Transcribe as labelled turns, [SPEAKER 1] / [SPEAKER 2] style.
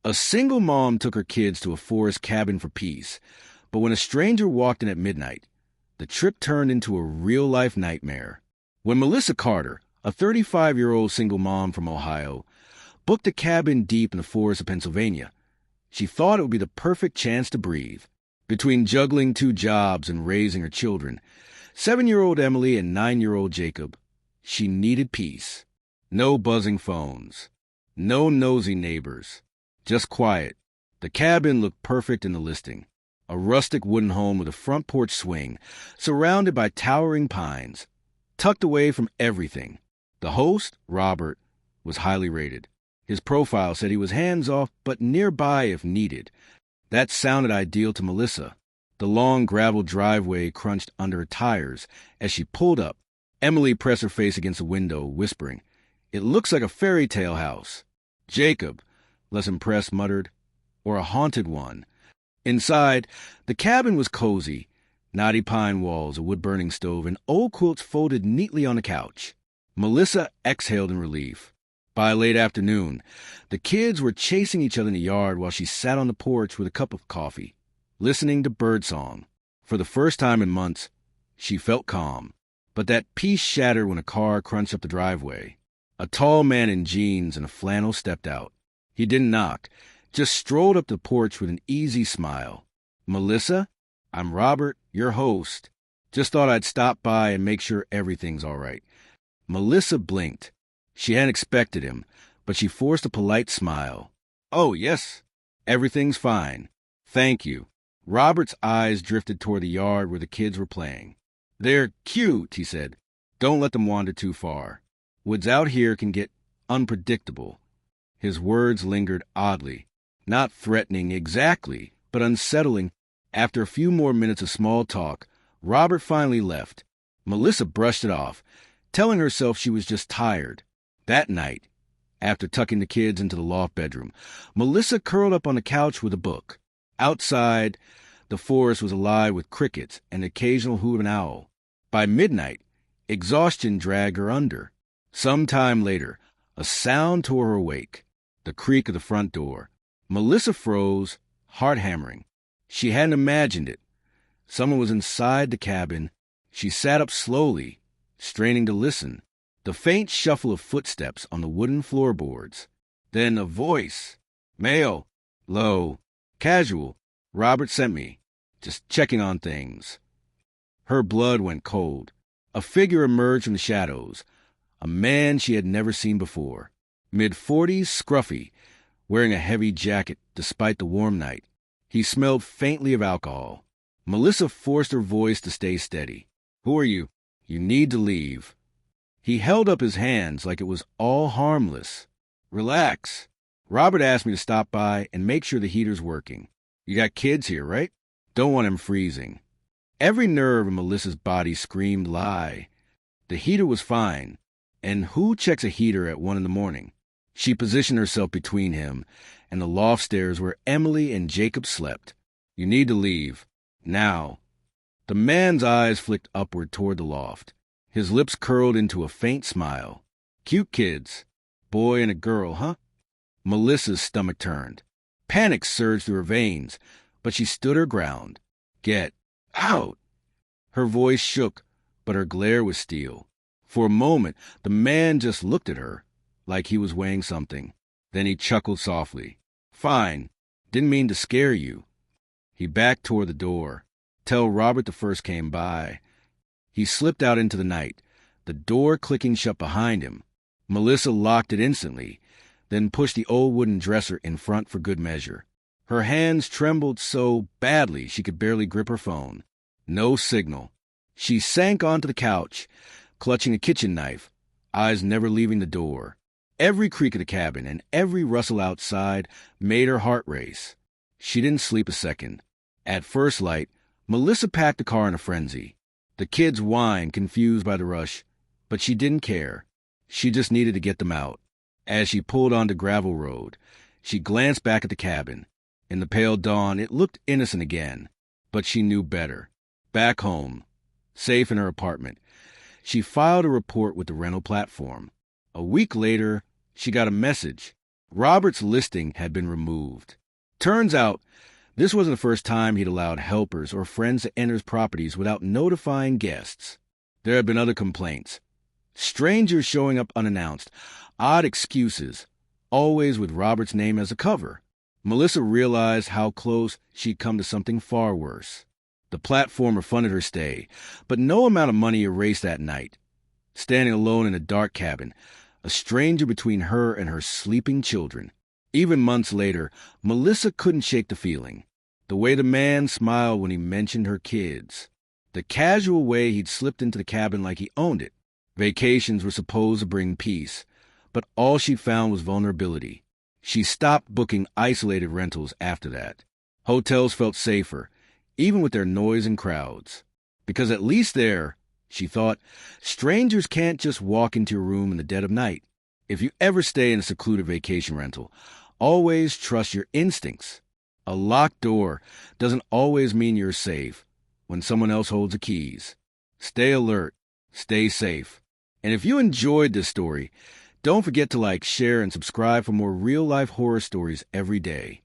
[SPEAKER 1] A single mom took her kids to a forest cabin for peace, but when a stranger walked in at midnight, the trip turned into a real-life nightmare. When Melissa Carter, a 35-year-old single mom from Ohio, booked a cabin deep in the forest of Pennsylvania, she thought it would be the perfect chance to breathe. Between juggling 2 jobs and raising her children, 7-year-old Emily and 9-year-old Jacob, she needed peace. No buzzing phones. No nosy neighbors. Just quiet. The cabin looked perfect in the listing. A rustic wooden home with a front porch swing, surrounded by towering pines, tucked away from everything. The host, Robert, was highly rated. His profile said he was hands-off but nearby if needed. That sounded ideal to Melissa. The long gravel driveway crunched under her tires as she pulled up. Emily pressed her face against the window, whispering, "It looks like a fairy tale house." Jacob, less impressed, muttered, "Or a haunted one." Inside, the cabin was cozy. Knotty pine walls, a wood-burning stove, and old quilts folded neatly on the couch. Melissa exhaled in relief. By late afternoon, the kids were chasing each other in the yard while she sat on the porch with a cup of coffee, listening to birdsong. For the first time in months, she felt calm. But that peace shattered when a car crunched up the driveway. A tall man in jeans and a flannel stepped out. He didn't knock, just strolled up the porch with an easy smile. "Melissa, I'm Robert, your host. Just thought I'd stop by and make sure everything's all right." Melissa blinked. She hadn't expected him, but she forced a polite smile. "Oh, yes, everything's fine. Thank you." Robert's eyes drifted toward the yard where the kids were playing. "They're cute," he said. "Don't let them wander too far. Woods out here can get unpredictable." His words lingered oddly. Not threatening exactly, but unsettling. After a few more minutes of small talk, Robert finally left. Melissa brushed it off, telling herself she was just tired. That night, after tucking the kids into the loft bedroom, Melissa curled up on the couch with a book. Outside, the forest was alive with crickets and the occasional hoot of an owl. By midnight, exhaustion dragged her under. Some time later, a sound tore her awake. The creak of the front door. Melissa froze, heart hammering. She hadn't imagined it. Someone was inside the cabin. She sat up slowly, straining to listen. The faint shuffle of footsteps on the wooden floorboards. Then a voice. "Male. Low. Casual. Robert sent me. Just checking on things." Her blood went cold. A figure emerged from the shadows. A man she had never seen before. Mid-40s, scruffy, wearing a heavy jacket despite the warm night. He smelled faintly of alcohol. Melissa forced her voice to stay steady. "Who are you? You need to leave." He held up his hands like it was all harmless. "Relax. Robert asked me to stop by and make sure the heater's working. You got kids here, right? Don't want him freezing." Every nerve in Melissa's body screamed lie. The heater was fine. And who checks a heater at 1 a.m? She positioned herself between him and the loft stairs where Emily and Jacob slept. "You need to leave. Now." The man's eyes flicked upward toward the loft. His lips curled into a faint smile. "Cute kids. Boy and a girl, huh?" Melissa's stomach turned. Panic surged through her veins, but she stood her ground. "Get out!" Her voice shook, but her glare was steel. For a moment, the man just looked at her, like he was weighing something. Then he chuckled softly. "Fine. Didn't mean to scare you." He backed toward the door. Tell Robert the first came by. He slipped out into the night, the door clicking shut behind him. Melissa locked it instantly, then pushed the old wooden dresser in front for good measure. Her hands trembled so badly she could barely grip her phone. No signal. She sank onto the couch, clutching a kitchen knife, eyes never leaving the door. Every creak of the cabin and every rustle outside made her heart race. She didn't sleep a second. At first light, Melissa packed the car in a frenzy. The kids whined, confused by the rush, but she didn't care. She just needed to get them out. As she pulled onto gravel road, she glanced back at the cabin. In the pale dawn, it looked innocent again, but she knew better. Back home, safe in her apartment, she filed a report with the rental platform. A week later, she got a message. Robert's listing had been removed. Turns out, this wasn't the first time he'd allowed helpers or friends to enter his properties without notifying guests. There had been other complaints. Strangers showing up unannounced, odd excuses, always with Robert's name as a cover. Melissa realized how close she'd come to something far worse. The platformer funded her stay, but no amount of money erased that night. Standing alone in a dark cabin, a stranger between her and her sleeping children. Even months later, Melissa couldn't shake the feeling. The way the man smiled when he mentioned her kids. The casual way he'd slipped into the cabin like he owned it. Vacations were supposed to bring peace, but all she found was vulnerability. She stopped booking isolated rentals after that. Hotels felt safer, even with their noise and crowds. Because at least there, she thought, strangers can't just walk into your room in the dead of night. If you ever stay in a secluded vacation rental, always trust your instincts. A locked door doesn't always mean you're safe when someone else holds the keys. Stay alert. Stay safe. And if you enjoyed this story, don't forget to like, share, and subscribe for more real-life horror stories every day.